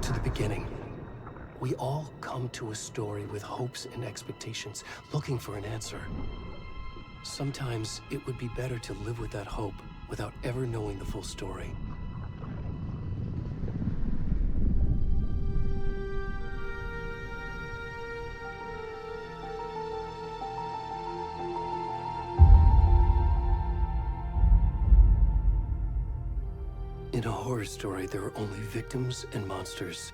to the beginning. We all come to a story with hopes and expectations, looking for an answer. Sometimes it would be better to live with that hope without ever knowing the full story. In a horror story, there are only victims and monsters.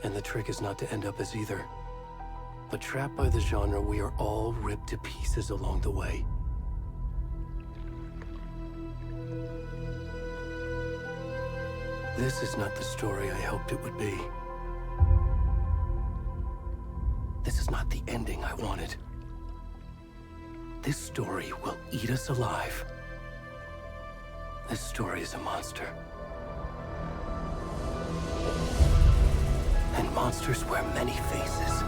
And the trick is not to end up as either. But trapped by the genre, we are all ripped to pieces along the way. This is not the story I hoped it would be. This is not the ending I wanted. This story will eat us alive. This story is a monster. And monsters wear many faces.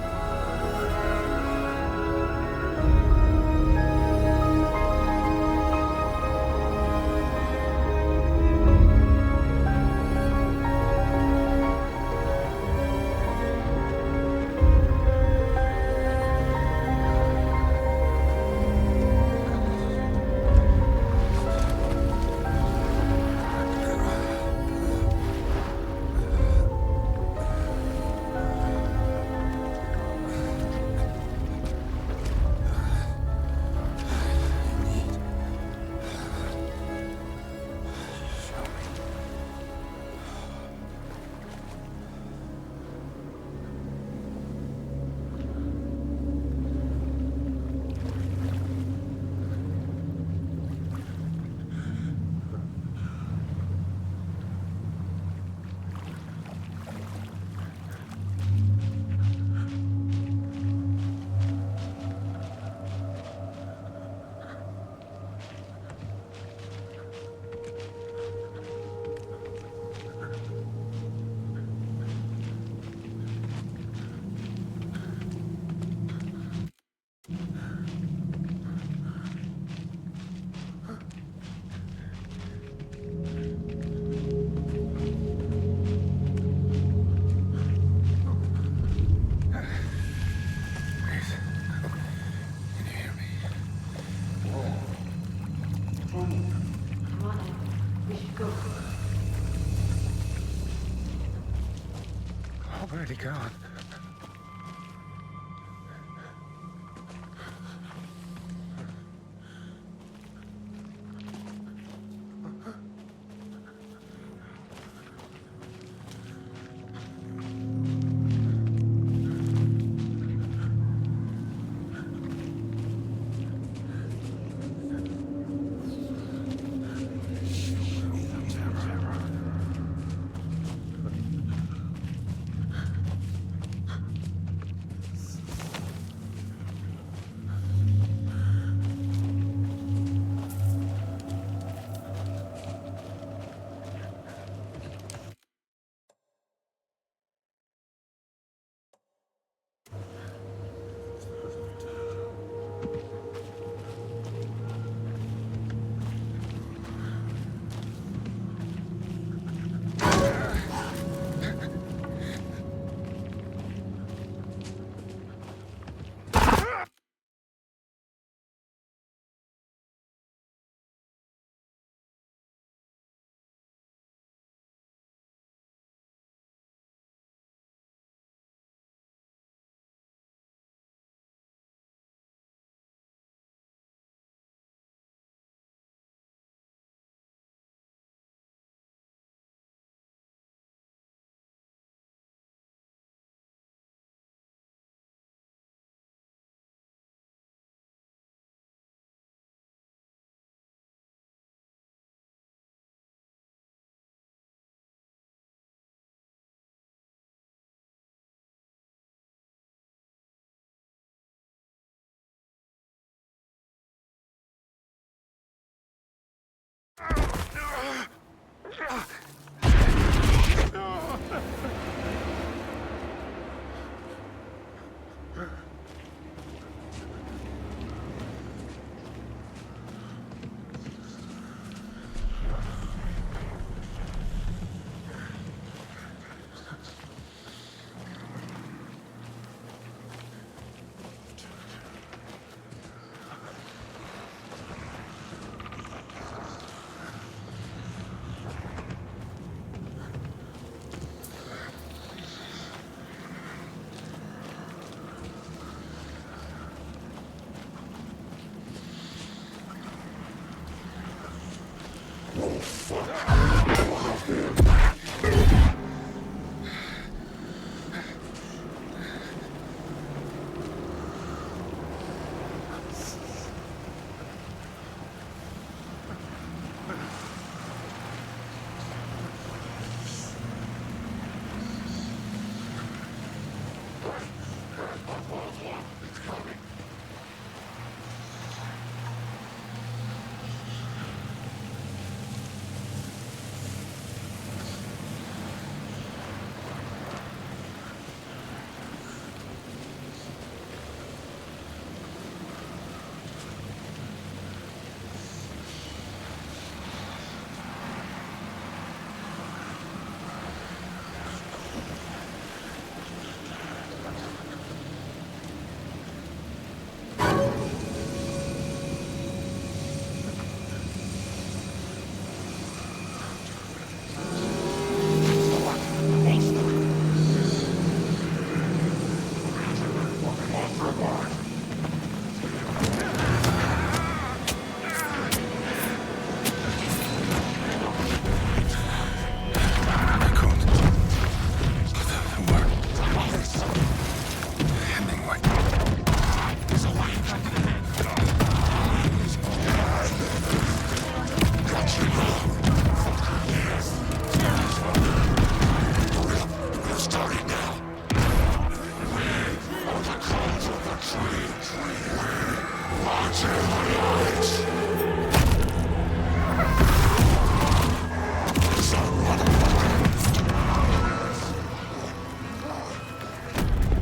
Already gone.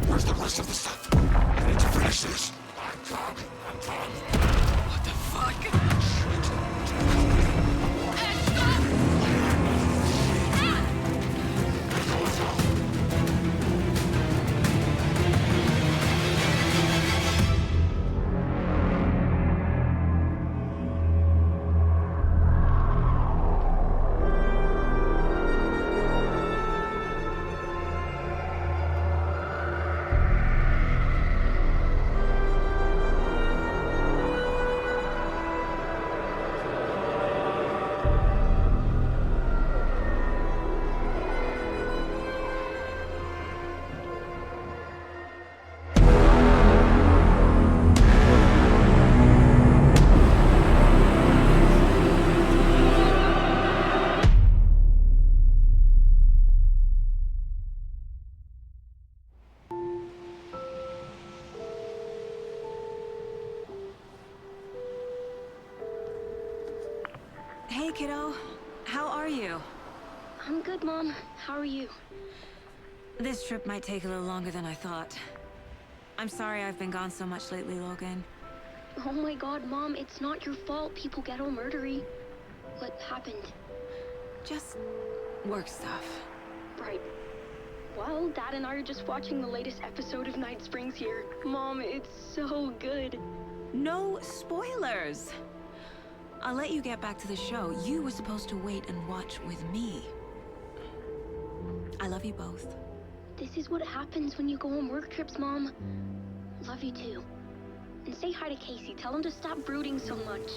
Where's the rest of the stuff? I need to finish this. What the fuck? Hey, kiddo. How are you? I'm good, Mom. How are you? This trip might take a little longer than I thought. I'm sorry I've been gone so much lately, Logan. Oh my god, Mom, it's not your fault people get all murdery. What happened? Just work stuff. Right. Well, Dad and I are just watching the latest episode of Night Springs here. Mom, it's so good. No spoilers! I'll let you get back to the show. You were supposed to wait and watch with me. I love you both. This is what happens when you go on work trips, Mom. Love you too. And say hi to Casey. Tell him to stop brooding so much.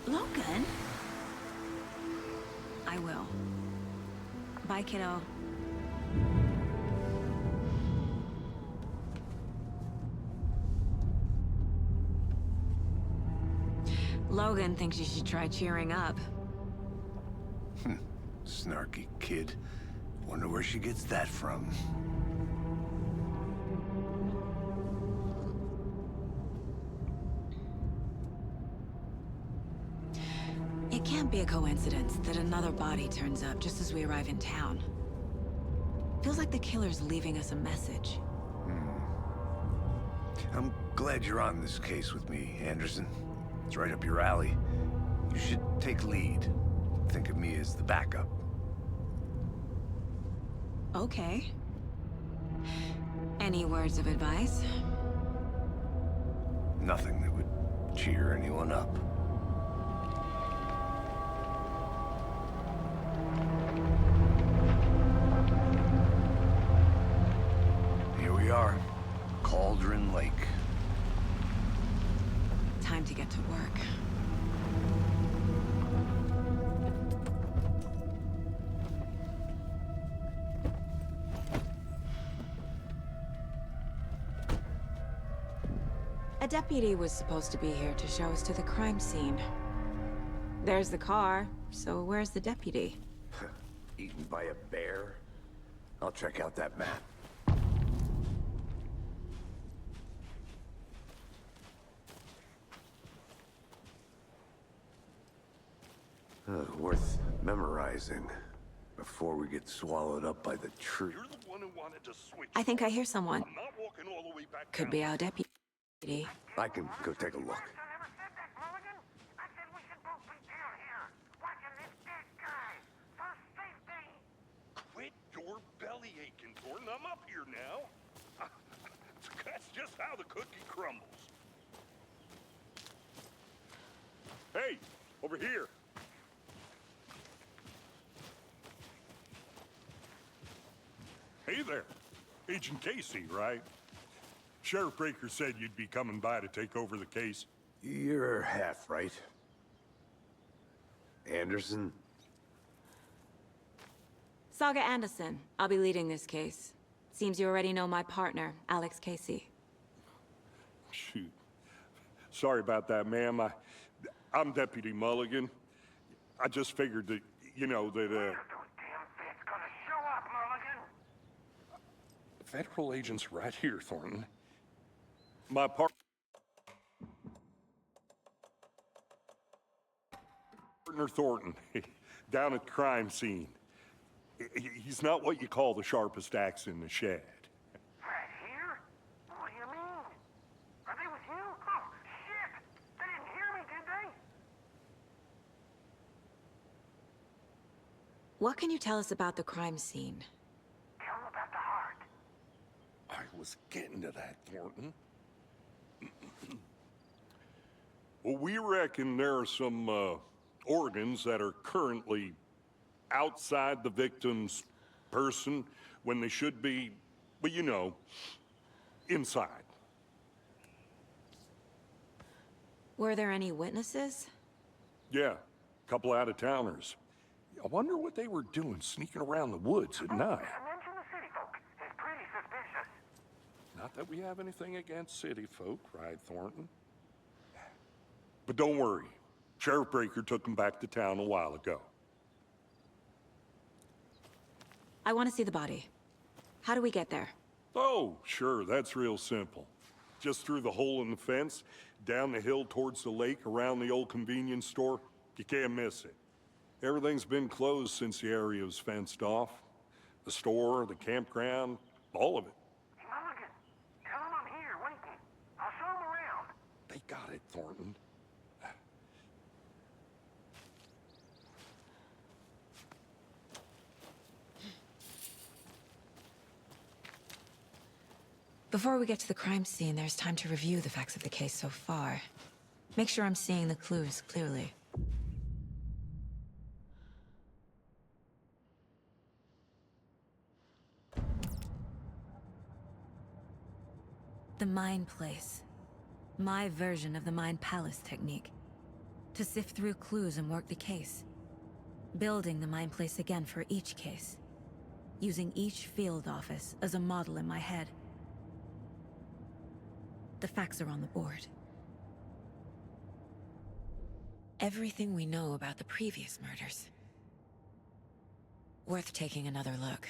Logan? I will. Bye, kiddo. Logan thinks you should try cheering up. Snarky kid. Wonder where she gets that from. It can't be a coincidence that another body turns up just as we arrive in town. Feels like the killer's leaving us a message. I'm glad you're on this case with me, Anderson. It's right up your alley. You should take lead. Think of me as the backup. Okay. Any words of advice? Nothing that would cheer anyone up. Here we are. Cauldron Lake. Time to get to work. A deputy was supposed to be here to show us to the crime scene. There's the car, so where's the deputy? Eaten by a bear? I'll check out that map. Worth memorizing before we get swallowed up by the truth. You're the one who wanted to switch. I think I hear someone. I'm not walking all the way back Could down. be our deputy. I can go take a look. Quit your belly aching, Thornton. I'm up here now. That's just how the cookie crumbles. Hey, over here. Hey there. Agent Casey, right? Sheriff Breaker said you'd be coming by to take over the case. You're half right. Anderson? Saga Anderson. I'll be leading this case. Seems you already know my partner, Alex Casey. Shoot. Sorry about that, ma'am. I'm Deputy Mulligan. I just figured that, you know, that, Federal agents right here, Thornton. My partner Thornton, down at the crime scene. He's not what you call the sharpest axe in the shed. Right here? What do you mean? Are they with you? Oh, shit! They didn't hear me, did they? What can you tell us about the crime scene? Tell them about the heart. I was getting to that, Thornton. Well, we reckon there are some organs that are currently outside the victim's person when they should be, well, you know, inside. Were there any witnesses? Yeah, a couple out-of-towners. I wonder what they were doing sneaking around the woods at night. Mention the city folk. It's pretty suspicious. Not that we have anything against city folk, right, Thornton? But don't worry. Sheriff Breaker took them back to town a while ago. I want to see the body. How do we get there? Oh, sure, that's real simple. Just through the hole in the fence, down the hill towards the lake, around the old convenience store. You can't miss it. Everything's been closed since the area was fenced off. The store, the campground, all of it. Hey, Mulligan, tell them I'm here, waiting. I'll show them around. They got it, Thornton. Before we get to the crime scene, there's time to review the facts of the case so far. Make sure I'm seeing the clues clearly. The Mind Place. My version of the Mind Palace technique. To sift through clues and work the case. Building the Mind Place again for each case. Using each field office as a model in my head. The facts are on the board. Everything we know about the previous murders. Worth taking another look.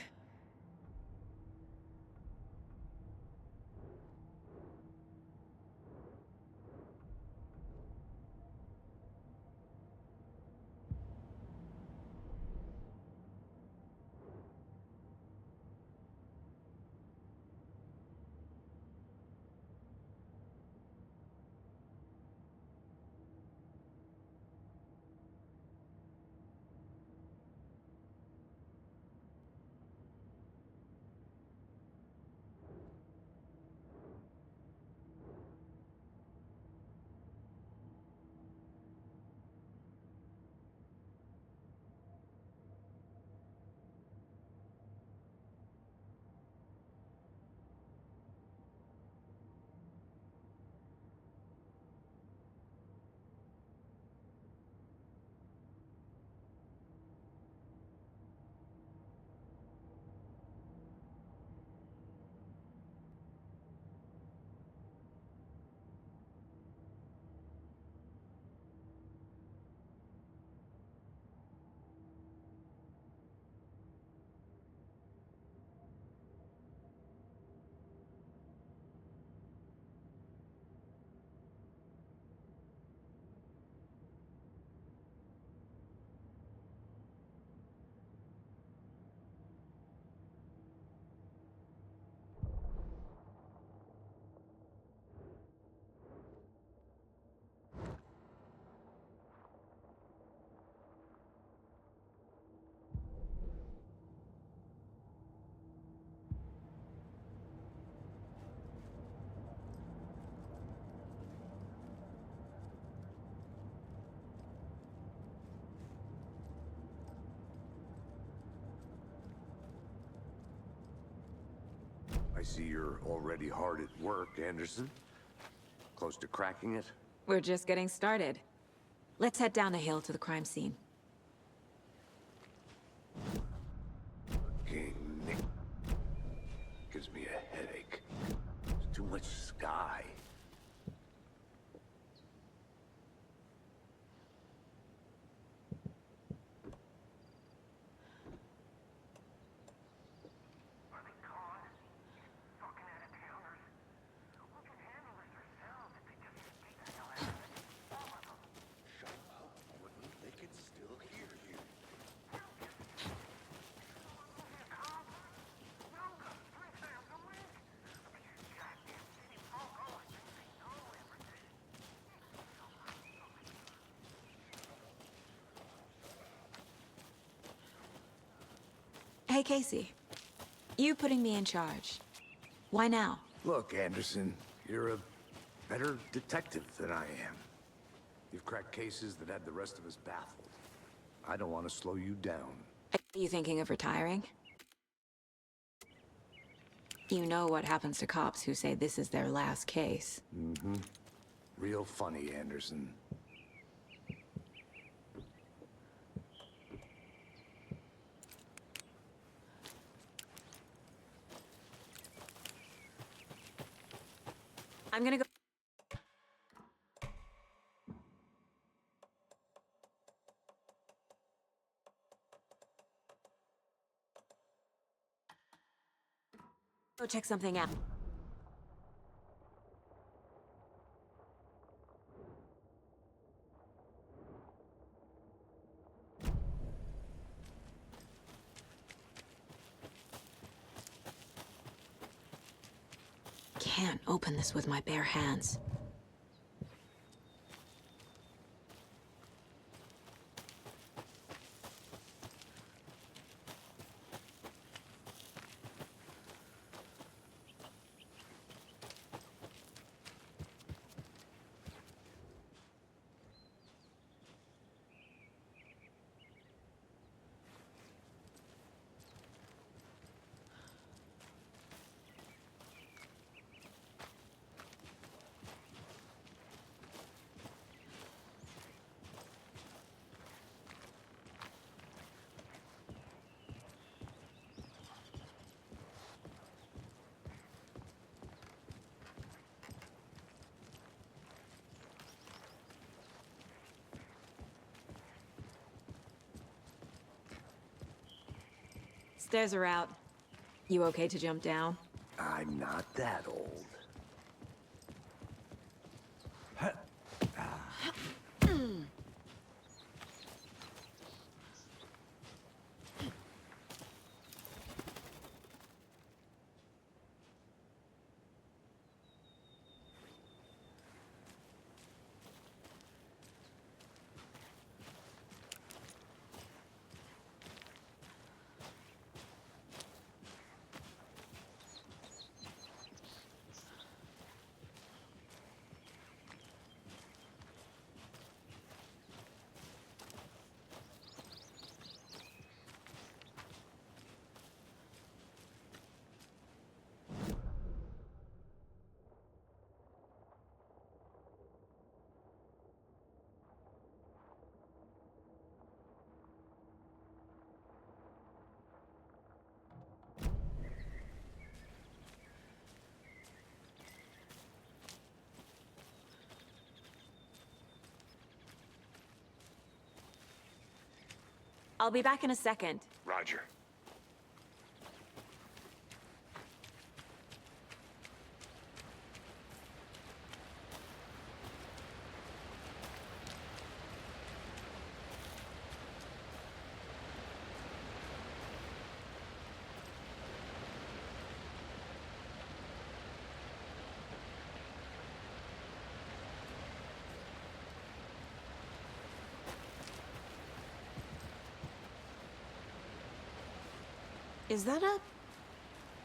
I see you're already hard at work, Anderson. Close to cracking it? We're just getting started. Let's head down the hill to the crime scene. King Nick. Gives me a headache. There's too much sky. Are they gone? Fucking out-of-towners. We can handle this ourselves if they just get the hell out of it. All of them. Shut up. Wouldn't they could still hear you. Yoga, 3 times a week. I mean, your goddamn city folk always think they know everything. Hey, Casey. You putting me in charge. Why now? Look, Anderson, you're a better detective than I am. You've cracked cases that had the rest of us baffled. I don't want to slow you down. Are you thinking of retiring? You know what happens to cops who say this is their last case. Mm-hmm. Real funny, Anderson. I'm gonna go. Go check something out. Can't open this with my bare hands. Stairs are out. You okay to jump down? I'm not that old. I'll be back in a second. Roger. Is that a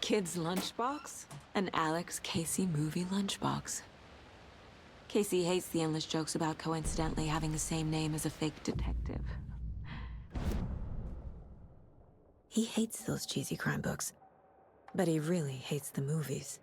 kid's lunchbox? An Alex Casey movie lunchbox. Casey hates the endless jokes about coincidentally having the same name as a fake detective. He hates those cheesy crime books. But he really hates the movies.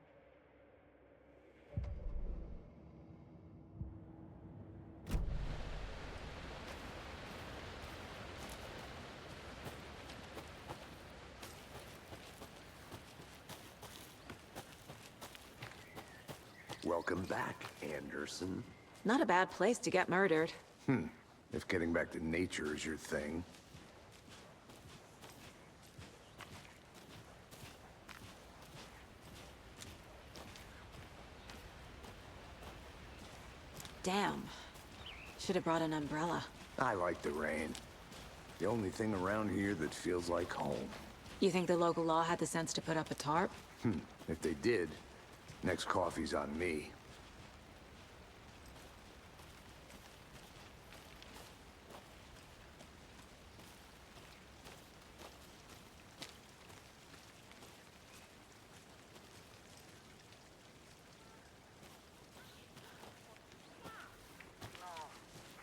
Welcome back, Anderson. Not a bad place to get murdered. If getting back to nature is your thing. Damn. Should have brought an umbrella. I like the rain. The only thing around here that feels like home. You think the local law had the sense to put up a tarp? If they did, next coffee's on me.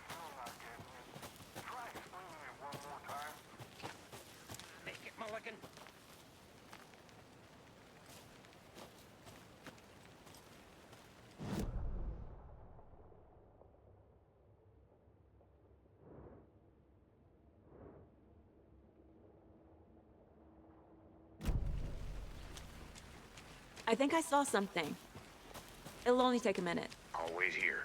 Still not getting it. Try explaining it one more time. Make it, Mulligan. I think I saw something. It'll only take a minute. I'll wait here.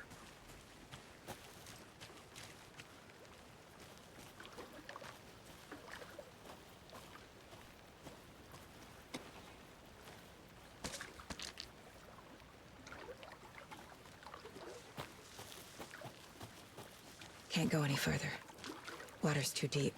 Can't go any further. Water's too deep.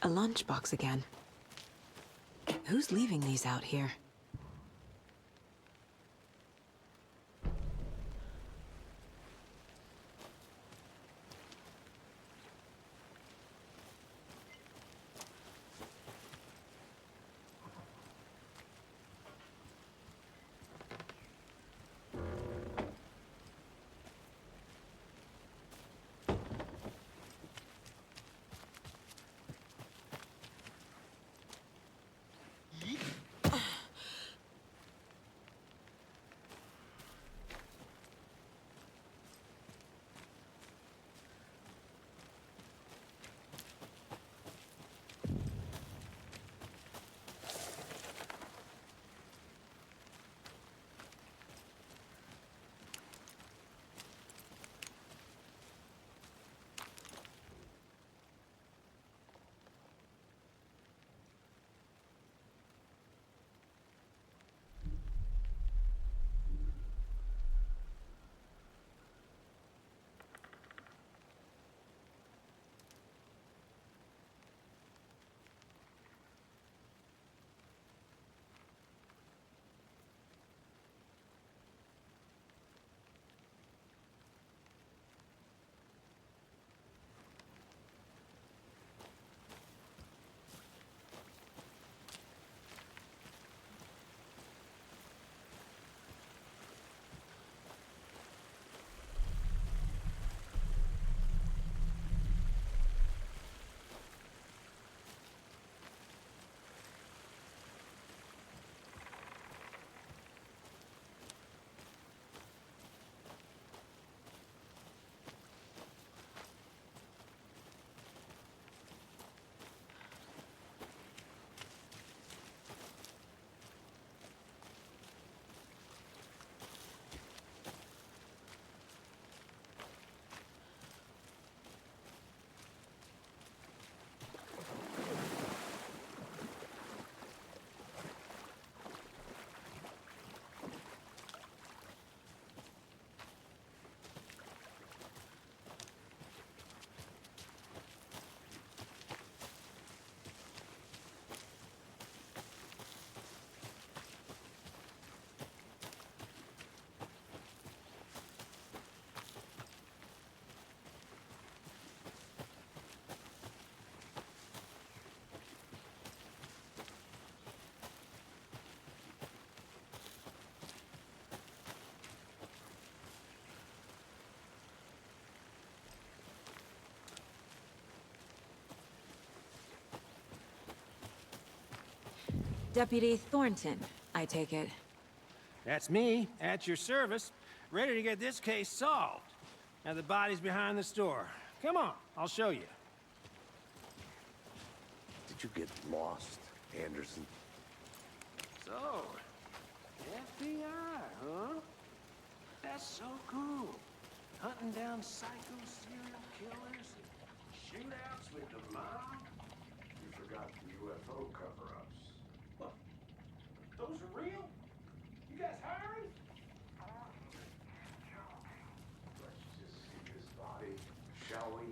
A lunchbox again. Who's leaving these out here? Deputy Thornton, I take it. That's me, at your service, ready to get this case solved. Now the body's behind the store. Come on, I'll show you. Did you get lost, Anderson? So, FBI, huh? That's so cool. Hunting down psycho serial killers and shootouts with the mob. You forgot the UFO cover-ups. What? Those are real? You guys hiring? Let's just see this body, shall we?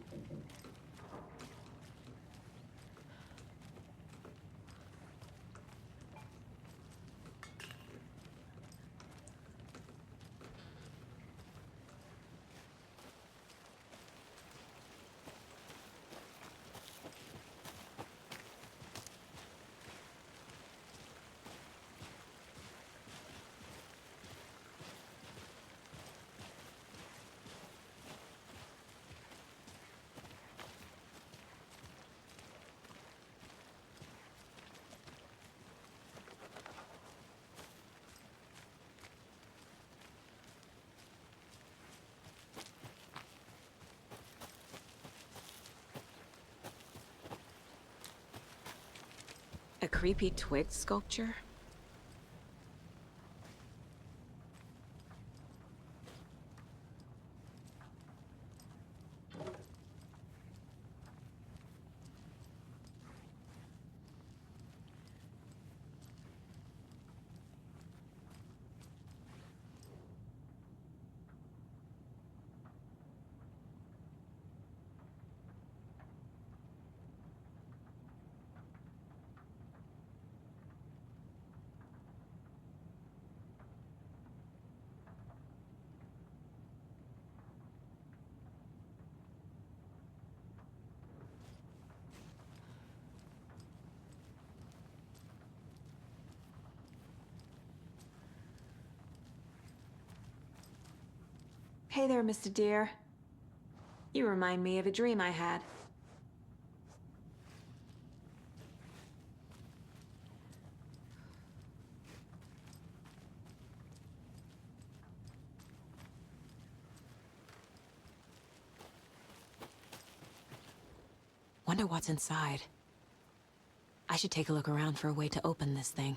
A creepy twig sculpture? Hey there, Mr. Deer. You remind me of a dream I had. Wonder what's inside. I should take a look around for a way to open this thing.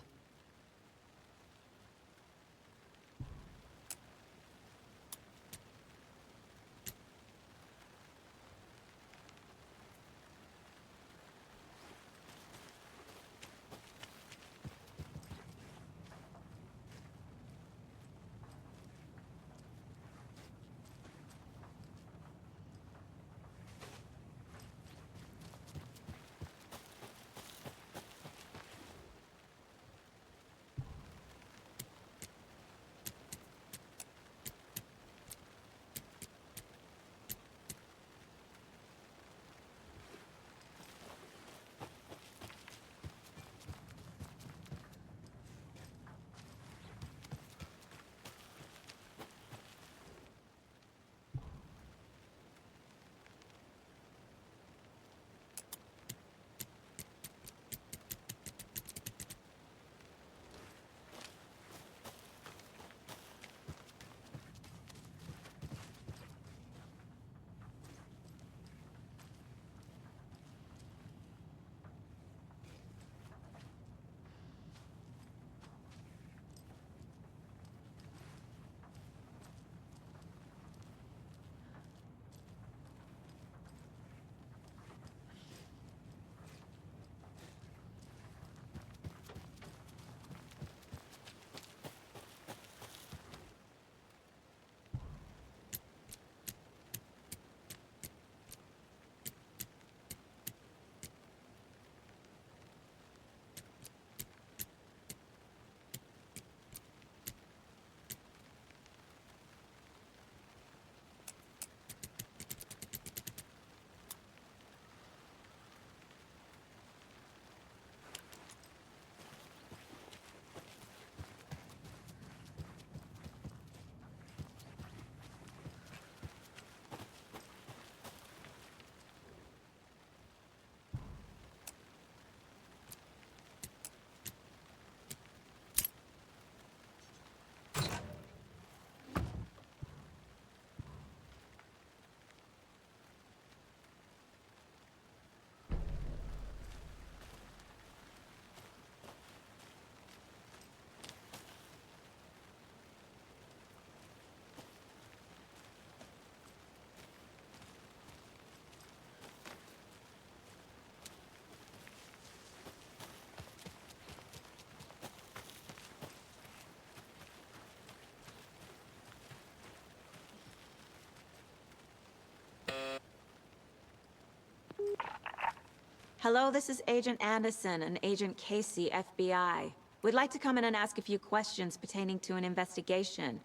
Hello, this is Agent Anderson and Agent Casey, FBI. We'd like to come in and ask a few questions pertaining to an investigation.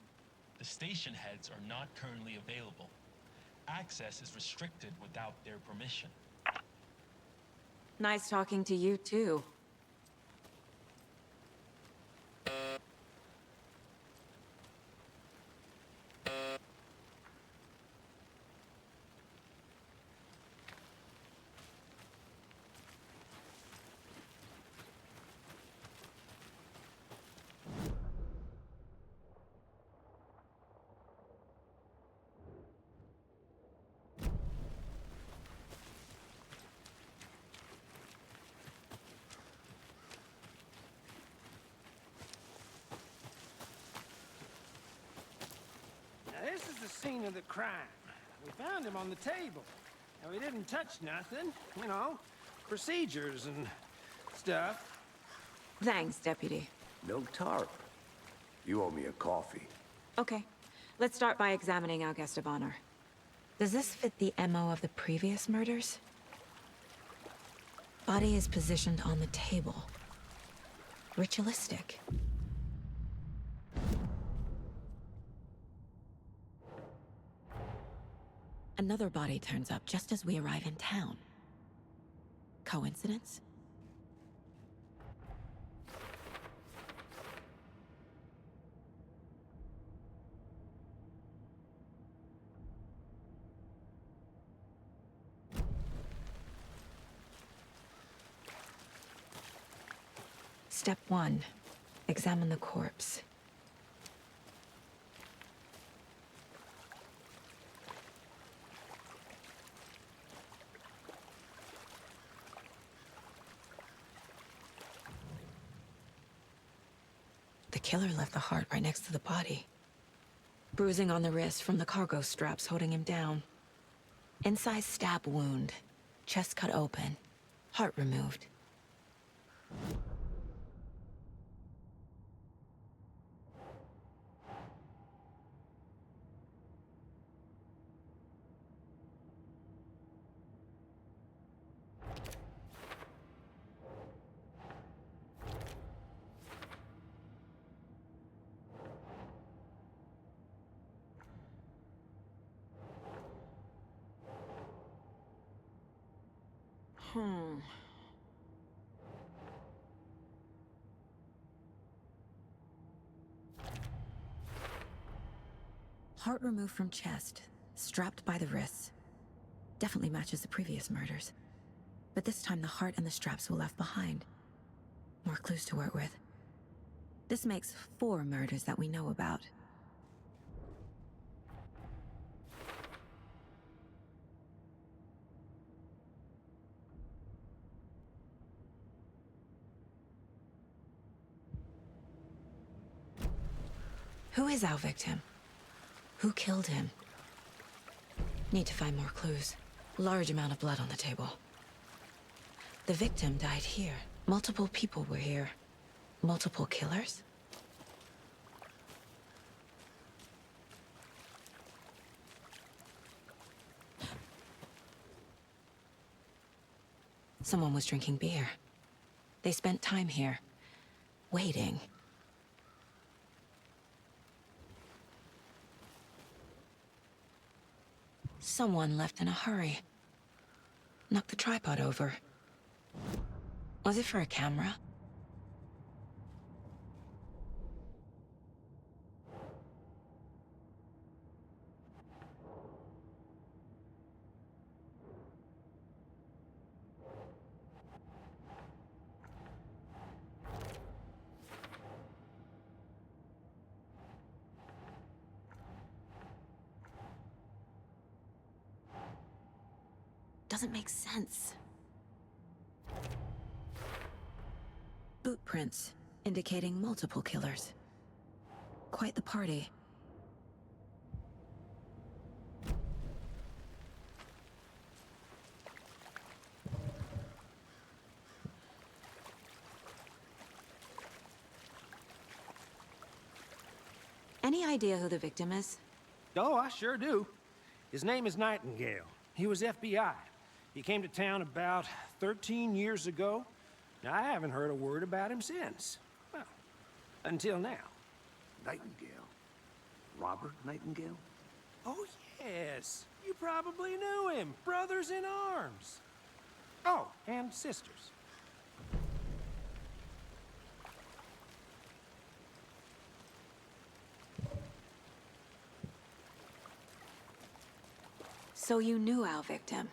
The station heads are not currently available. Access is restricted without their permission. Nice talking to you, too. Now, this is the scene of the crime. We found him on the table. And we didn't touch nothing, you know, procedures and stuff. Thanks, Deputy. No tarp. You owe me a coffee. Okay, let's start by examining our guest of honor. Does this fit the MO of the previous murders? Body is positioned on the table. Ritualistic. Another body turns up just as we arrive in town. Coincidence? Step 1. Examine the corpse. The killer left the heart right next to the body. Bruising on the wrist from the cargo straps holding him down. Inside stab wound. Chest cut open. Heart removed. Heart removed from chest, strapped by the wrists. Definitely matches the previous murders. But this time the heart and the straps were left behind. More clues to work with. This makes 4 murders that we know about. Who is our victim? Who killed him? Need to find more clues. Large amount of blood on the table. The victim died here. Multiple people were here. Multiple killers? Someone was drinking beer. They spent time here, waiting. Someone left in a hurry. Knocked the tripod over. Was it for a camera? Doesn't make sense. Boot prints, indicating multiple killers. Quite the party. Any idea who the victim is? Oh, I sure do. His name is Nightingale. He was FBI. He came to town about 13 years ago. Now, I haven't heard a word about him since. Well, until now. Nightingale? Robert Nightingale? Oh, yes. You probably knew him. Brothers in arms. Oh, and sisters. So you knew our victim?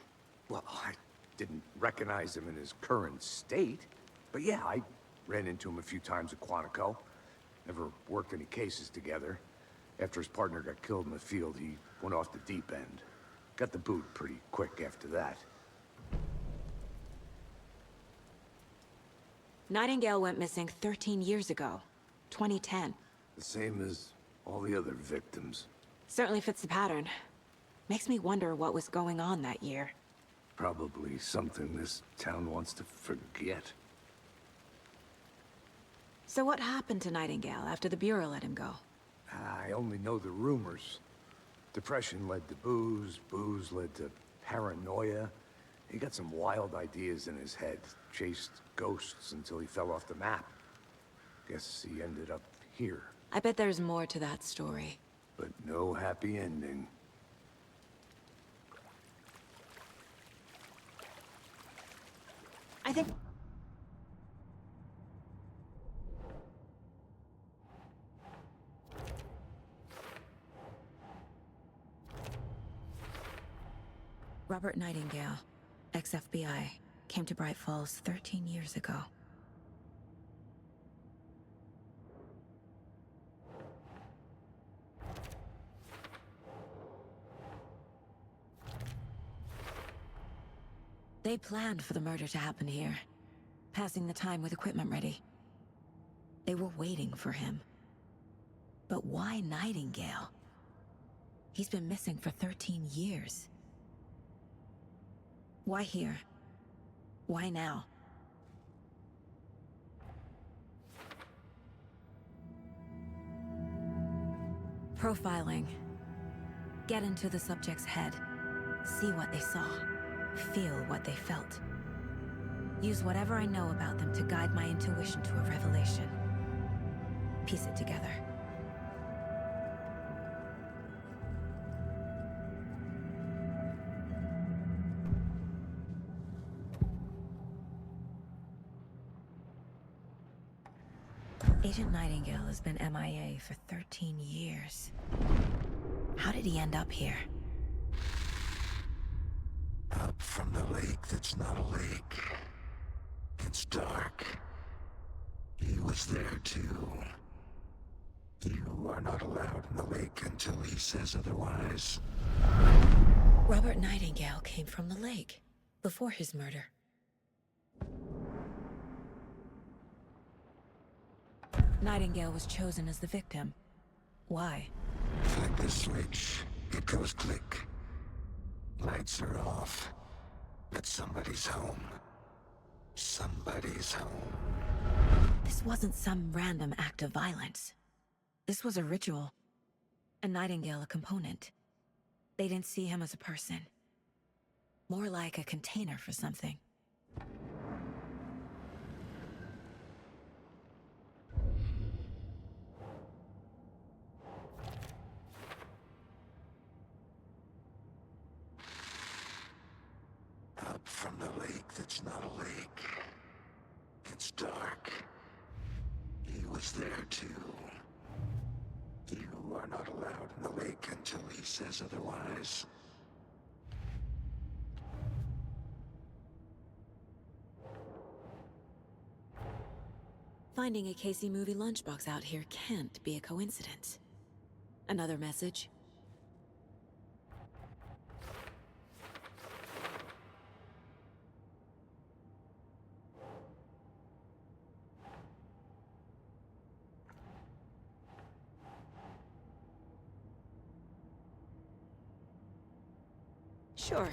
Well, I didn't recognize him in his current state. But yeah, I ran into him a few times at Quantico. Never worked any cases together. After his partner got killed in the field, he went off the deep end. Got the boot pretty quick after that. Nightingale went missing 13 years ago. 2010. The same as all the other victims. Certainly fits the pattern. Makes me wonder what was going on that year. Probably something this town wants to forget. So what happened to Nightingale after the Bureau let him go? I only know the rumors. Depression led to booze, booze led to paranoia. He got some wild ideas in his head, chased ghosts until he fell off the map. Guess he ended up here. I bet there's more to that story. But no happy ending. I think... Robert Nightingale, ex-FBI, came to Bright Falls 13 years ago. They planned for the murder to happen here, passing the time with equipment ready. They were waiting for him. But why Nightingale? He's been missing for 13 years. Why here? Why now? Profiling. Get into the subject's head. See what they saw. Feel what they felt. Use whatever I know about them to guide my intuition to a revelation. Piece it together. Agent Nightingale has been MIA for 13 years. How did he end up here? Up from the lake that's not a lake. It's dark. He was there too. You are not allowed in the lake until he says otherwise. Robert Nightingale came from the lake, before his murder. Nightingale was chosen as the victim. Why? Flick the switch, it goes click. Lights are off, but somebody's home. Somebody's home. This wasn't some random act of violence. This was a ritual. And Nightingale a component. They didn't see him as a person. More like a container for something. Up from the lake that's not a lake. It's dark. He was there too. You are not allowed in the lake until he says otherwise. Finding a Casey movie lunchbox out here can't be a coincidence. Another message? Sure.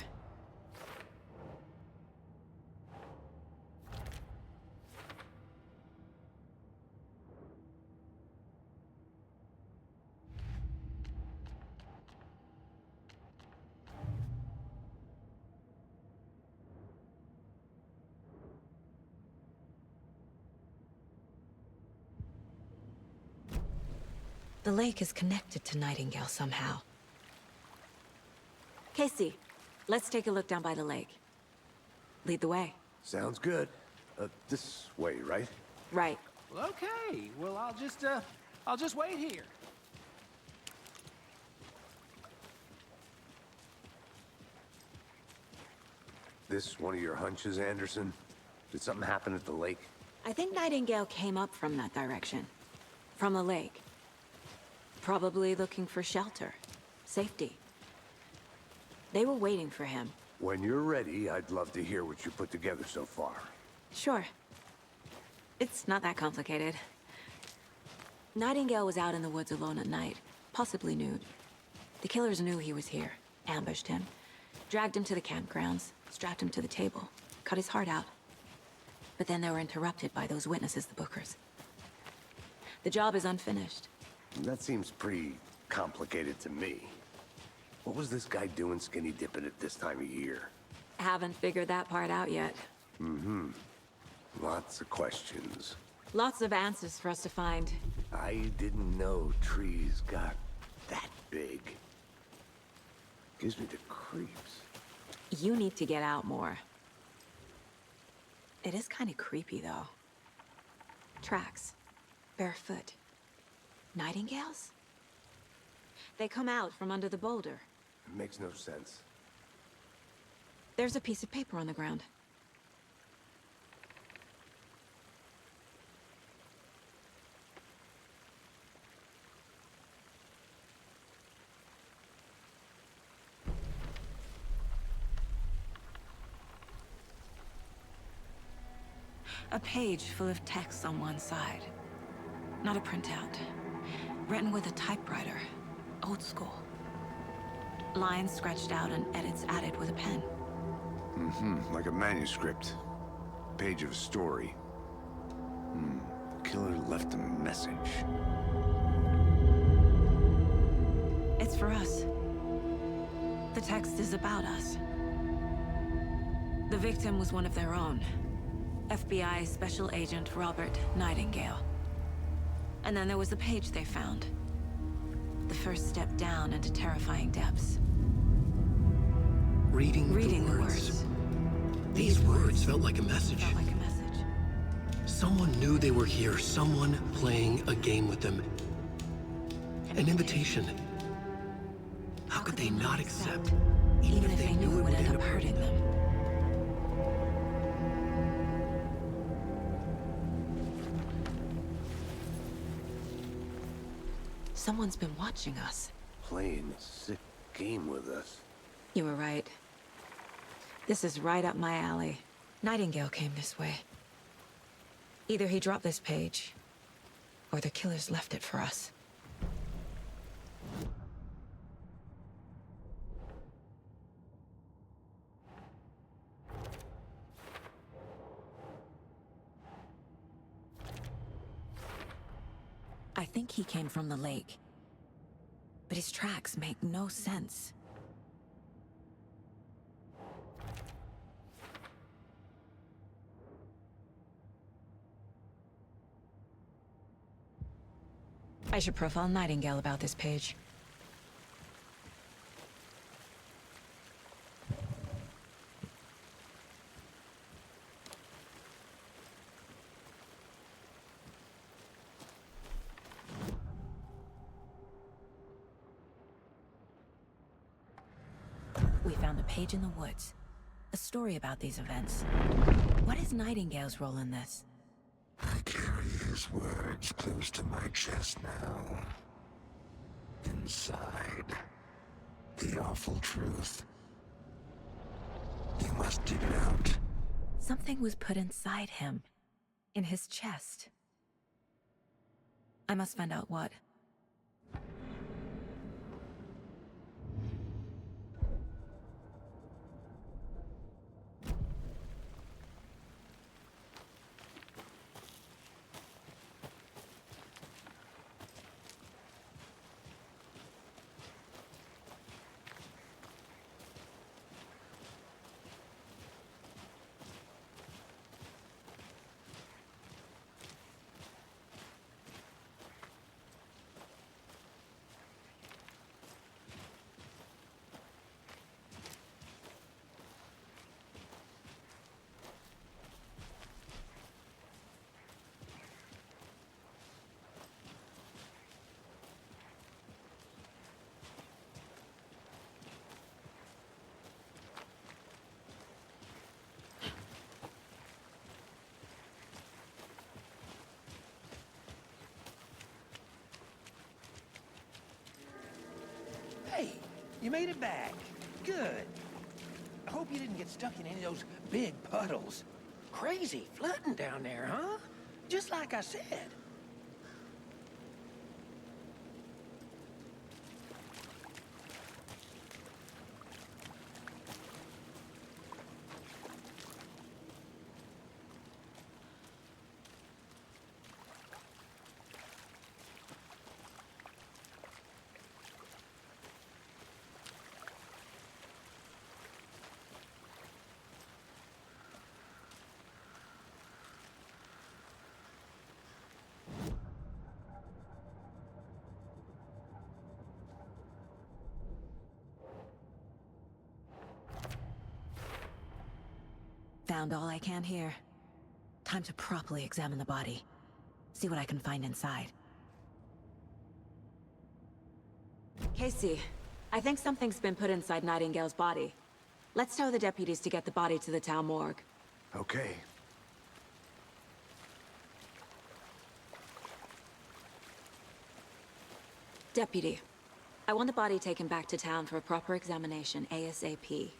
The lake is connected to Nightingale somehow. Casey, let's take a look down by the lake. Lead the way. Sounds good. This way, right? Right. Well, okay. Well, I'll just wait here. This one of your hunches, Anderson? Did something happen at the lake? I think Nightingale came up from that direction. From the lake. Probably looking for shelter. Safety. They were waiting for him. When you're ready, I'd love to hear what you put together so far. Sure. It's not that complicated. Nightingale was out in the woods alone at night, possibly nude. The killers knew he was here, ambushed him, dragged him to the campgrounds, strapped him to the table, cut his heart out. But then they were interrupted by those witnesses, the Bookers. The job is unfinished. That seems pretty complicated to me. What was this guy doing skinny dipping at this time of year? Haven't figured that part out yet. Mm-hmm. Lots of questions. Lots of answers for us to find. I didn't know trees got that big. Gives me the creeps. You need to get out more. It is kind of creepy, though. Tracks. Barefoot. Nightingales? They come out from under the boulder. It makes no sense. There's a piece of paper on the ground. A page full of text on one side. Not a printout. Written with a typewriter. Old school. Lines scratched out and edits added with a pen. Mm-hmm. Like a manuscript. Page of a story. Killer left a message. It's for us. The text is about us. The victim was one of their own. FBI Special Agent Robert Nightingale. And then there was the page they found. The first step down into terrifying depths. Reading the words. These words felt like a message. Felt like a message. Someone knew they were here. Someone playing a game with them. An invitation. How could they not accept? Even if they knew it would end up hurting them. Someone's been watching us. Playing a sick game with us. You were right. This is right up my alley. Nightingale came this way. Either he dropped this page, or the killers left it for us. I think he came from the lake. But his tracks make no sense. I should profile Nightingale about this page. We found a page in the woods. A story about these events. What is Nightingale's role in this? I carry his words close to my chest now. Inside, the awful truth. You must dig it out. Something was put inside him. In his chest. I must find out what. You made it back. Good. I hope you didn't get stuck in any of those big puddles. Crazy flooding down there, huh? Just like I said. Found all I can here. Time to properly examine the body. See what I can find inside. Casey, I think something's been put inside Nightingale's body. Let's tell the deputies to get the body to the town morgue. Okay. Deputy, I want the body taken back to town for a proper examination ASAP.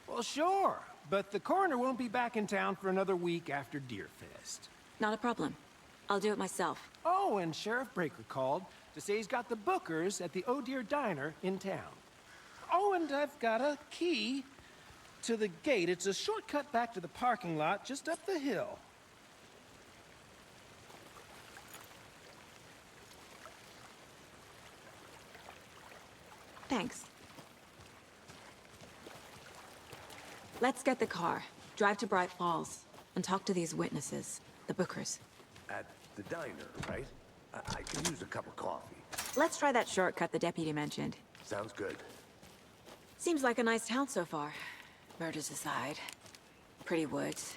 Well, sure. But the coroner won't be back in town for another week after Deerfest. Not a problem. I'll do it myself. Oh, and Sheriff Breaker called to say he's got the Bookers at the Oh Dear Diner in town. Oh, and I've got a key to the gate. It's a shortcut back to the parking lot just up the hill. Thanks. Let's get the car, drive to Bright Falls, and talk to these witnesses, the Bookers. At the diner, right? I can use a cup of coffee. Let's try that shortcut the deputy mentioned. Sounds good. Seems like a nice town so far. Murders aside. Pretty woods.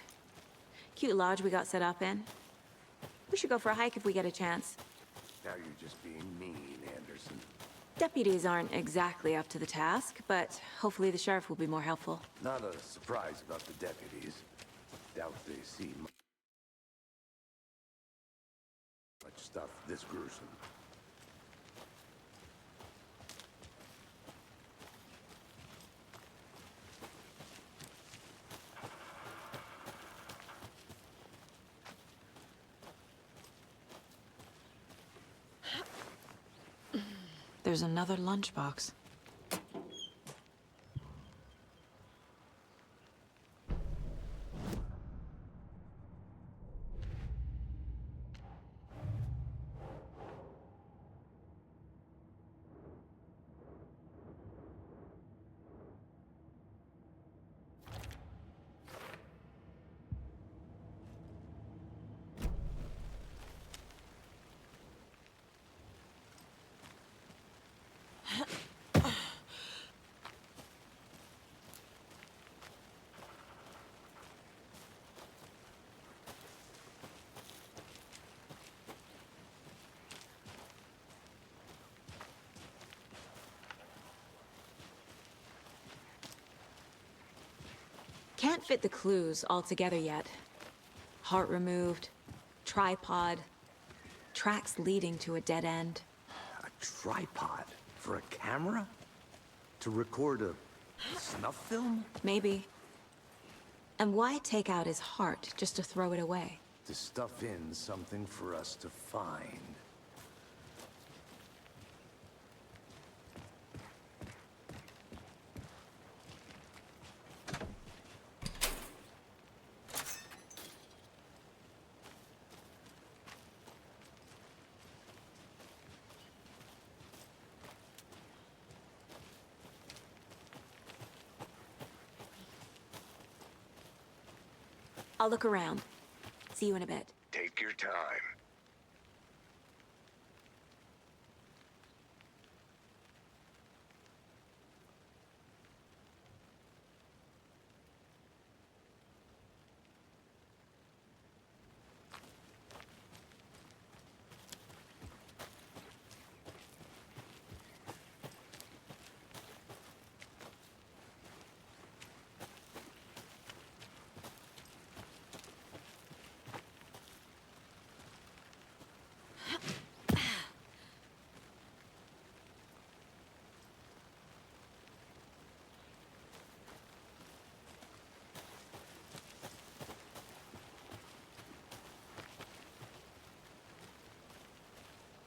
Cute lodge we got set up in. We should go for a hike if we get a chance. Now you're just being mean, Anderson. Deputies aren't exactly up to the task, but hopefully the sheriff will be more helpful. Not a surprise about the deputies. Doubt they see much stuff this gruesome. There's another lunchbox. Can't fit the clues all together yet. Heart removed, tripod, tracks leading to a dead end. A tripod? For a camera? To record a snuff film? Maybe. And why take out his heart just to throw it away? To stuff in something for us to find. I'll look around. See you in a bit. Take your time.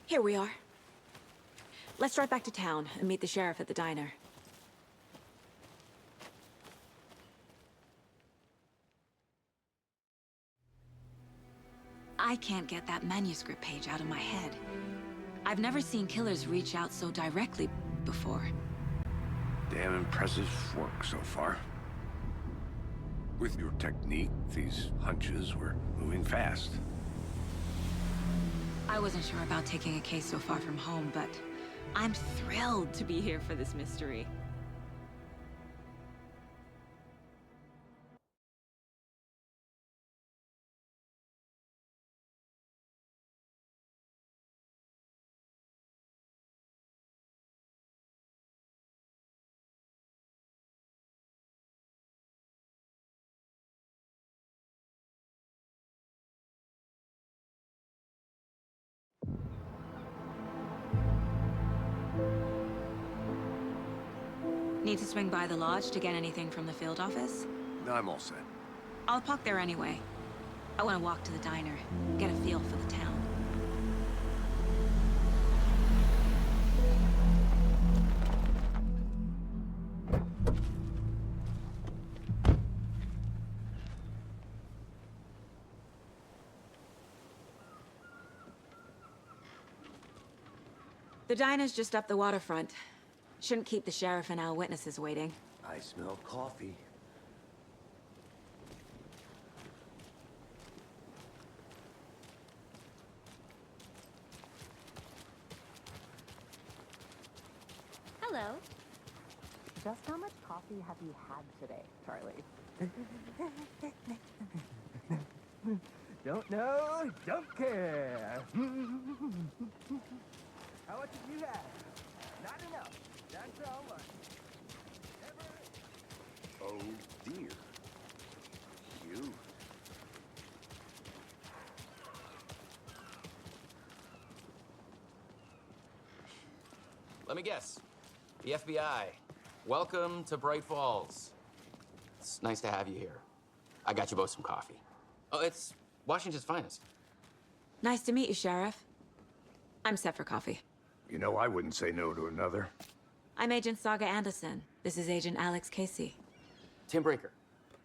Here we are. Let's drive back to town and meet the sheriff at the diner. I can't get that manuscript page out of my head. I've never seen killers reach out so directly before. Damn impressive work so far. With your technique, these hunches were moving fast. I wasn't sure about taking a case so far from home, but I'm thrilled to be here for this mystery. Need to swing by the lodge to get anything from the field office? No, I'm all set. I'll park there anyway. I want to walk to the diner, get a feel for the town. The diner's just up the waterfront. Shouldn't keep the sheriff and our witnesses waiting. I smell coffee. Hello. Just how much coffee have you had today, Charlie? Don't know, don't care. How much have you had? Not enough. That's how much. Oh dear. You. Let me guess. The FBI. Welcome to Bright Falls. It's nice to have you here. I got you both some coffee. Oh, it's Washington's finest. Nice to meet you, Sheriff. I'm set for coffee. You know, I wouldn't say no to another. I'm Agent Saga Anderson. This is Agent Alex Casey. Tim Breaker.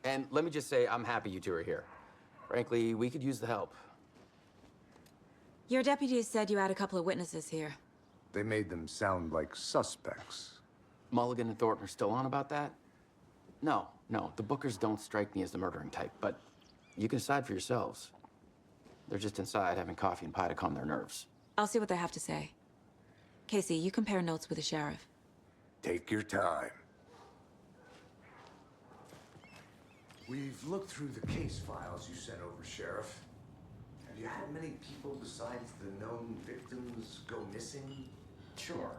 And let me just say, I'm happy you two are here. Frankly, we could use the help. Your deputies said you had a couple of witnesses here. They made them sound like suspects. Mulligan and Thornton are still on about that? No, the Bookers don't strike me as the murdering type, but you can decide for yourselves. They're just inside having coffee and pie to calm their nerves. I'll see what they have to say. Casey, you compare notes with the sheriff. Take your time. We've looked through the case files you sent over, Sheriff. Have you had many people besides the known victims go missing? Sure.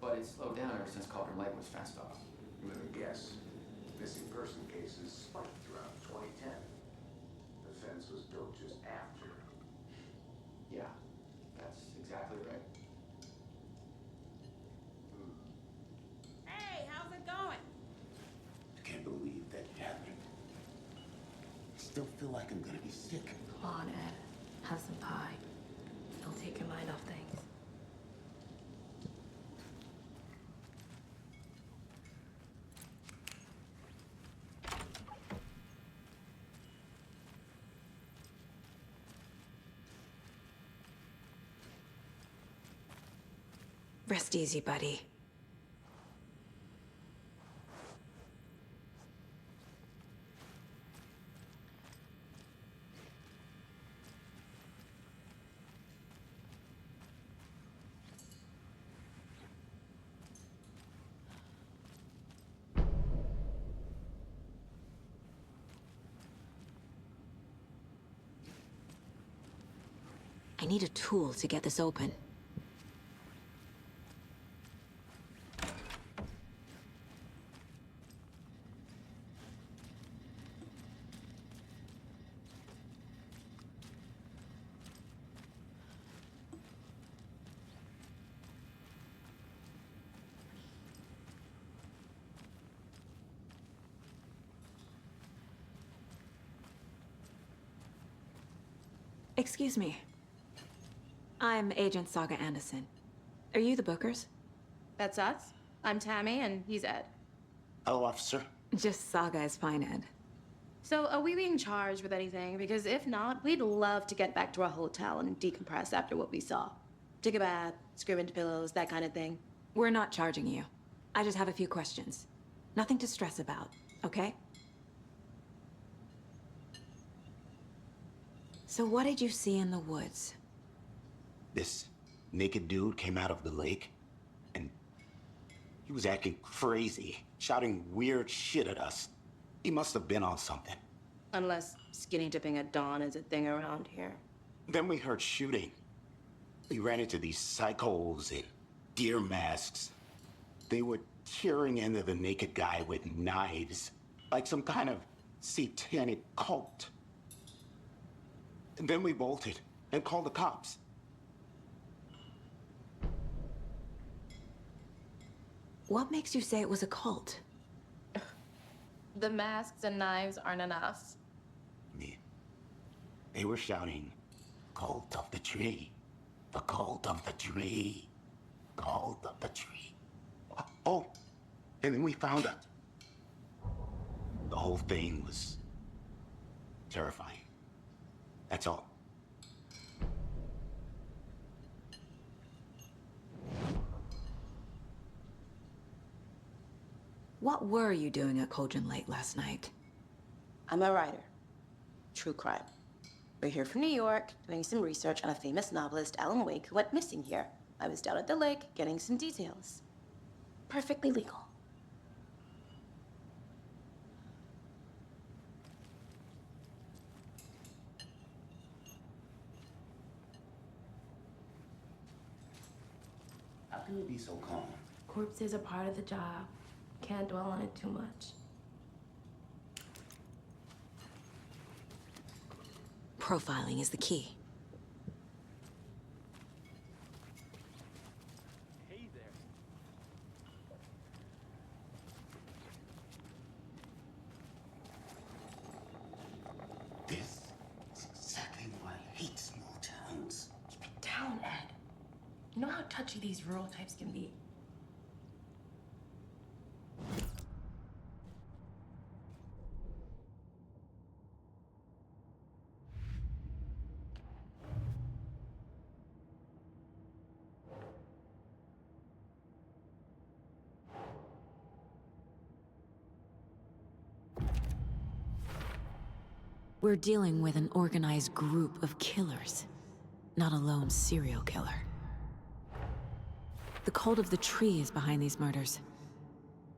But it's slowed down ever since Cauldron Lake was fenced off. Let me guess. Missing person cases spiked around 2010. The fence was built just after. Yeah, that's exactly right. Hey, how's it going? I can't believe that happened. I still feel like I'm gonna be sick. Come on, Ed. Have some pie. It'll take your mind off things. Rest easy, buddy. I need a tool to get this open. Excuse me. I'm Agent Saga Anderson. Are you the Bookers? That's us. I'm Tammy, and he's Ed. Hello, officer. Just Saga is fine, Ed. So, are we being charged with anything? Because if not, we'd love to get back to our hotel and decompress after what we saw. Take a bath, scream into pillows, that kind of thing. We're not charging you. I just have a few questions. Nothing to stress about, okay? So what did you see in the woods? This naked dude came out of the lake, and he was acting crazy, shouting weird shit at us. He must have been on something. Unless skinny dipping at dawn is a thing around here. Then we heard shooting. We ran into these psychos in deer masks. They were tearing into the naked guy with knives, like some kind of satanic cult. And then we bolted and called the cops. What makes you say it was a cult? The masks and knives aren't enough. They were shouting, "Cult of the tree, the cult of the tree, cult of the tree." Oh, and then we found it. The whole thing was terrifying. That's all. What were you doing at Cauldron Lake last night? I'm a writer. True crime. We're here from New York, doing some research on a famous novelist, Alan Wake, who went missing here. I was down at the lake, getting some details. Perfectly legal. How can you be so calm? Corpses are part of the job. Can't dwell on it too much. Profiling is the key. Hey there. This is exactly why I hate small towns. Keep it down, Ed. You know how touchy these rural types can be. We're dealing with an organized group of killers, not a lone serial killer. The cult of the tree is behind these murders.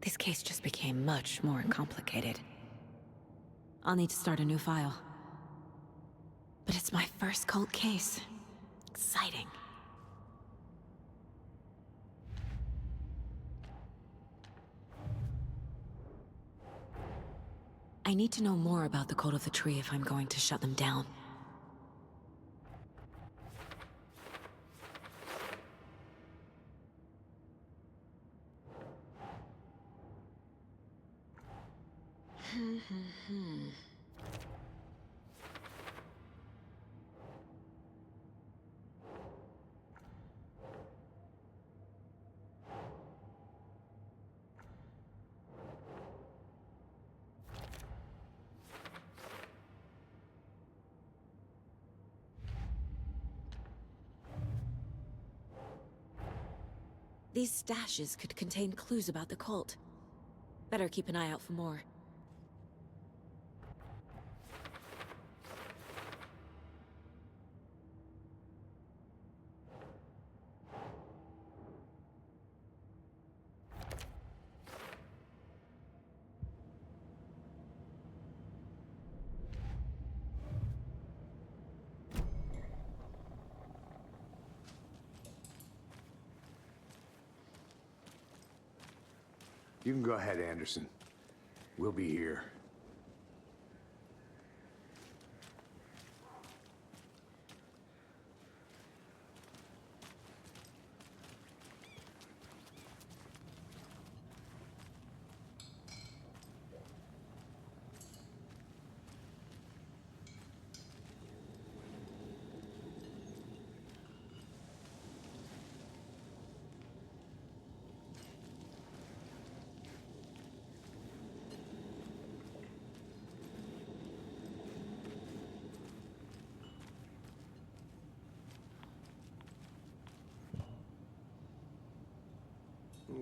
This case just became much more complicated. I'll need to start a new file. But it's my first cult case. Exciting. I need to know more about the cult of the tree if I'm going to shut them down. These stashes could contain clues about the cult. Better keep an eye out for more. You can go ahead, Anderson. We'll be here.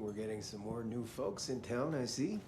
We're getting some more new folks in town, I see.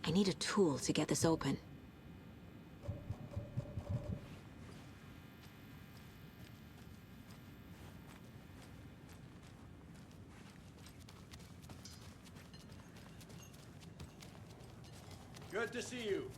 I need a tool to get this open. Good to see you.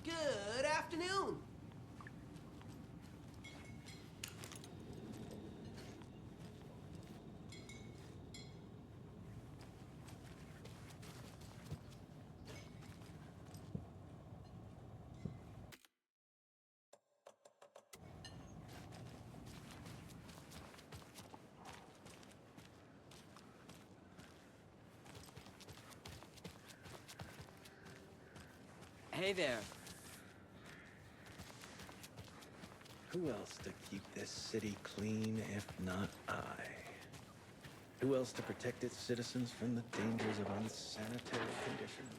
Good afternoon. Hey there. Who else to keep this city clean if not I? Who else to protect its citizens from the dangers of unsanitary conditions?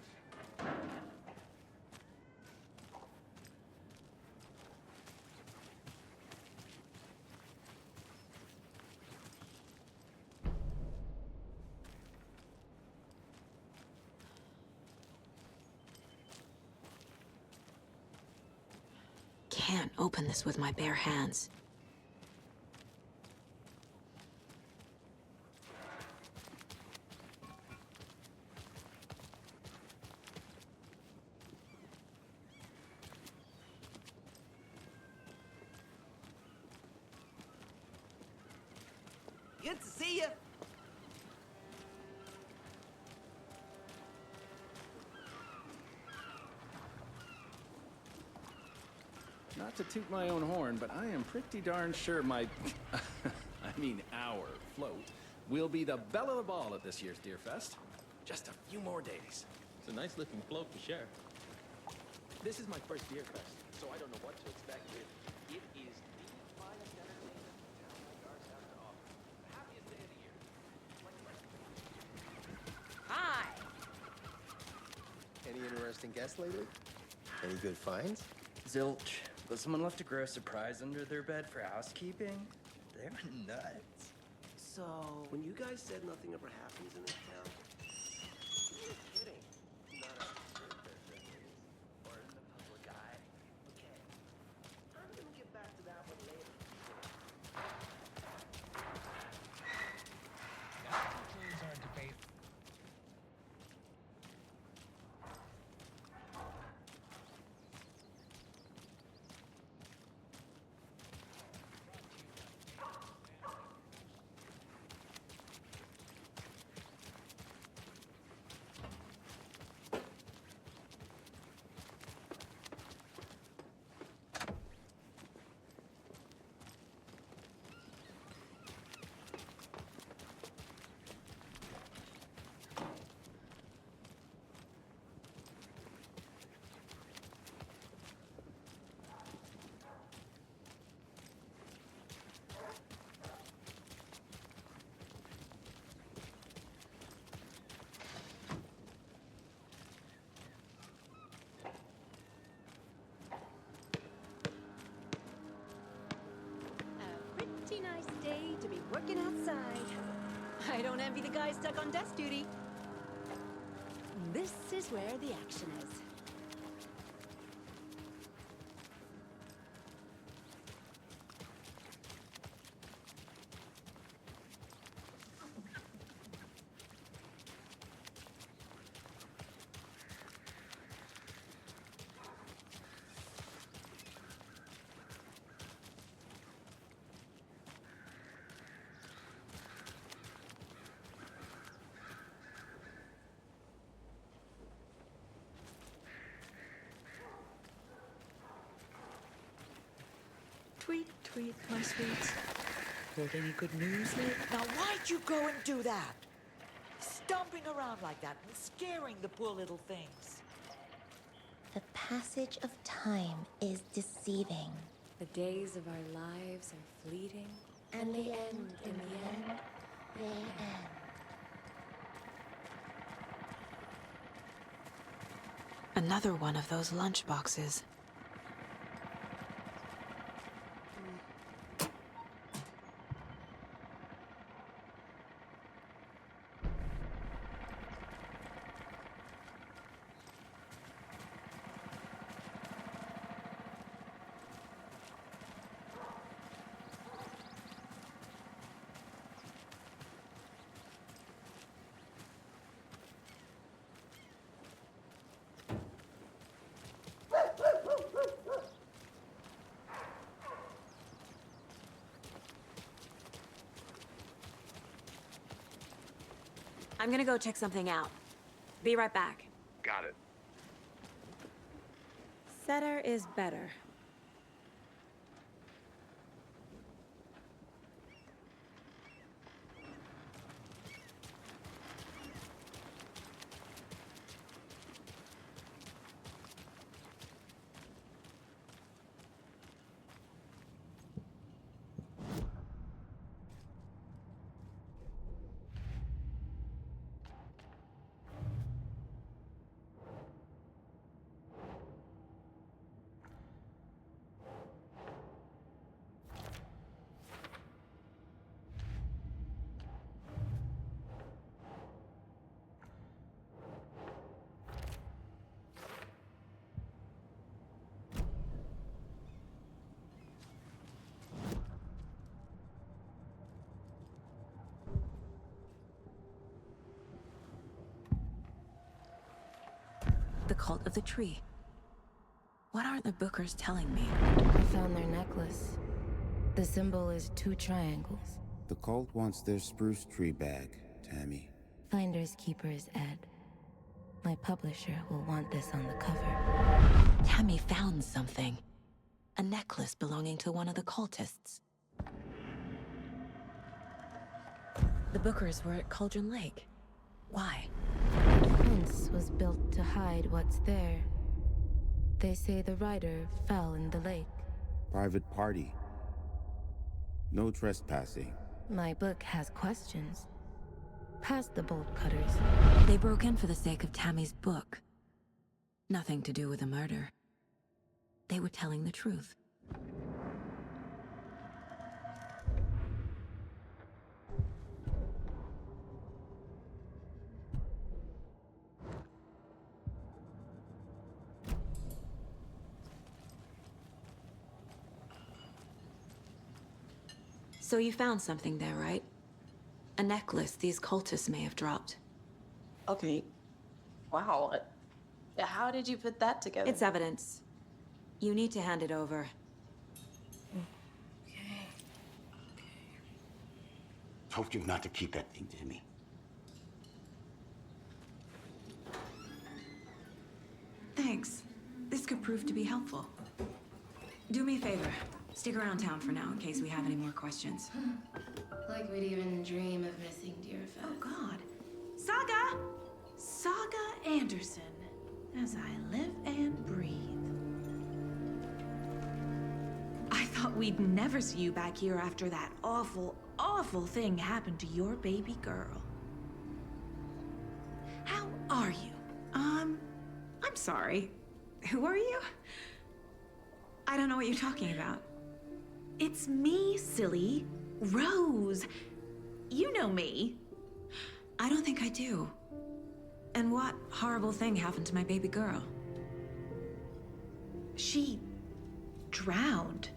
Can't open this with my bare hands. Good to see you. Not to toot my own horn, but I am pretty darn sure my... I mean our float will be the belle of the ball at this year's Deer Fest. Just a few more days. It's a nice looking float to share. This is my first Deer Fest, so I don't know what to expect. It is the finest entertainment town like ours has to offer. The happiest day of the year. Hi. Any interesting interesting guests lately? Any good finds? Zilch. But someone left a gross surprise under their bed for housekeeping. They were nuts. So, when you guys said nothing ever happens in this town, you're kidding. Not a or in the public eye. Okay. I'm gonna get back to that one later. That concludes our debate. Pretty nice day to be working outside. I don't envy the guy stuck on desk duty. This is where the action is. Tweet, tweet, my sweets. Heard any good news lately? Now, why'd you go and do that? Stomping around like that and scaring the poor little things. The passage of time is deceiving. The days of our lives are fleeting. And they end in the end. They end. Another one of those lunch boxes. I'm gonna go check something out. Be right back. Got it. Setter is better. The cult of the tree. What aren't the Bookers telling me? I found their necklace. The symbol is 2 triangles. The cult wants their spruce tree back, Tammy. Finders keepers, Ed. My publisher will want this on the cover. Tammy found something. A necklace belonging to one of the cultists. The Bookers were at Cauldron Lake. Why? The fence was built to hide what's there. They say the rider fell in the lake. Private party. No trespassing. My book has questions. Past the bolt cutters. They broke in for the sake of Tammy's book. Nothing to do with the murder. They were telling the truth. So you found something there, right? A necklace these cultists may have dropped. Okay. Wow. How did you put that together? It's evidence. You need to hand it over. Told you not to keep that thing, Timmy. Thanks. This could prove to be helpful. Do me a favor. Stick around town for now in case we have any more questions. Like we'd even dream of missing Deerfest. Oh, God. Saga! Saga Anderson. As I live and breathe. I thought we'd never see you back here after that awful, awful thing happened to your baby girl. How are you? I'm sorry. Who are you? I don't know what you're talking about. It's me, silly. Rose. You know me. I don't think I do. And what horrible thing happened to my baby girl? She drowned.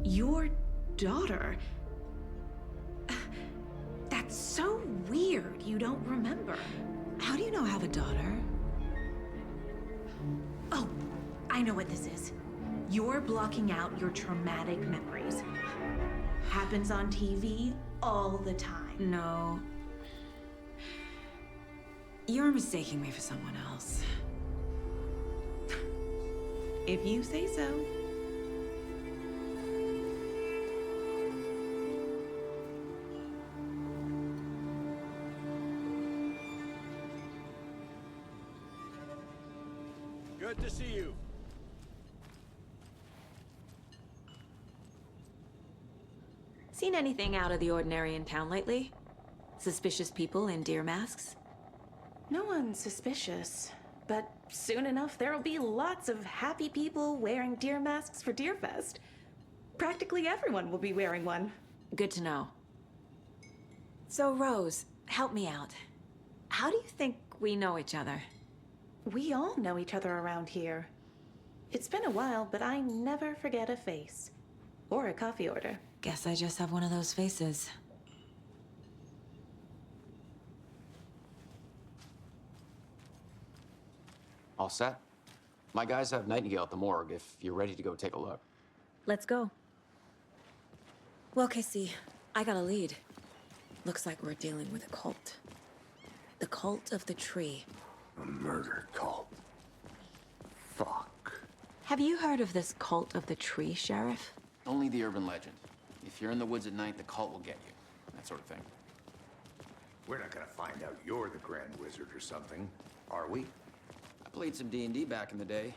Your daughter. That's so weird you don't remember. How do you know I have a daughter? Oh, I know what this is. You're blocking out your traumatic memories. Happens on TV all the time. No. You're mistaking me for someone else. If you say so. Good to see you. Seen anything out of the ordinary in town lately? Suspicious people in deer masks? No one's suspicious. But soon enough, there'll be lots of happy people wearing deer masks for Deerfest. Practically everyone will be wearing one. Good to know. So, Rose, help me out. How do you think we know each other? We all know each other around here. It's been a while, but I never forget a face. Or a coffee order. Guess I just have one of those faces. All set? My guys have Nightingale at the morgue if you're ready to go take a look. Let's go. Well, Casey, I got a lead. Looks like we're dealing with a cult. The cult of the tree. A murder cult. Fuck. Have you heard of this cult of the tree, Sheriff? Only the urban legend. If you're in the woods at night, the cult will get you. That sort of thing. We're not gonna find out you're the Grand Wizard or something, are we? I played some D&D back in the day.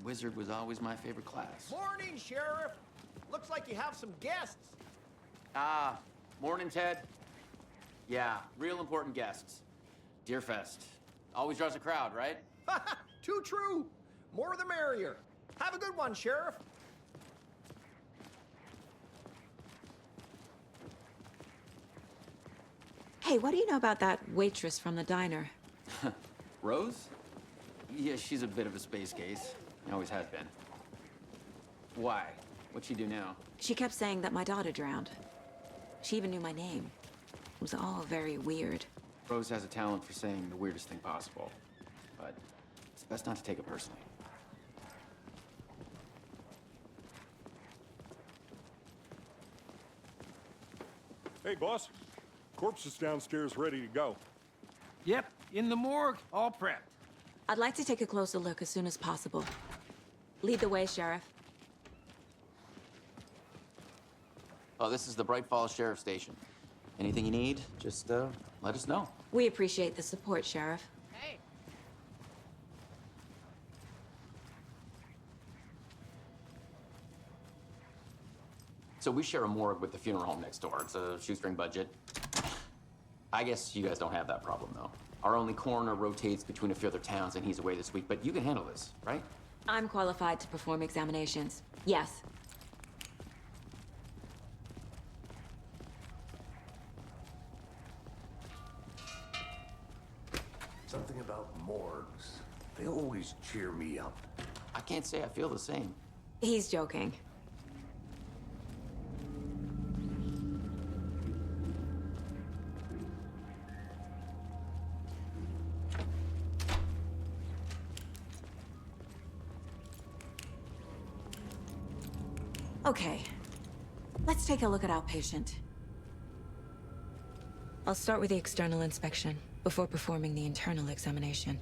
Wizard was always my favorite class. Morning, Sheriff. Looks like you have some guests. Ah, morning, Ted. Yeah, real important guests. Deerfest. Always draws a crowd, right? Too true. More the merrier. Have a good one, Sheriff. Hey, what do you know about that waitress from the diner? Rose? Yeah, she's a bit of a space case. Always has been. Why? What'd she do now? She kept saying that my daughter drowned. She even knew my name. It was all very weird. Rose has a talent for saying the weirdest thing possible. But it's best not to take it personally. Hey, boss. Corpse is downstairs ready to go. Yep, in the morgue, all prepped. I'd like to take a closer look as soon as possible. Lead the way, Sheriff. Oh, this is the Bright Falls Sheriff Station. Anything you need, just let us know. We appreciate the support, Sheriff. Hey. So we share a morgue with the funeral home next door. It's a shoestring budget. I guess you guys don't have that problem, though. Our only coroner rotates between a few other towns, and he's away this week, but you can handle this, right? I'm qualified to perform examinations. Yes. Something about morgues. They always cheer me up. I can't say I feel the same. He's joking. Okay, let's take a look at outpatient. I'll start with the external inspection before performing the internal examination.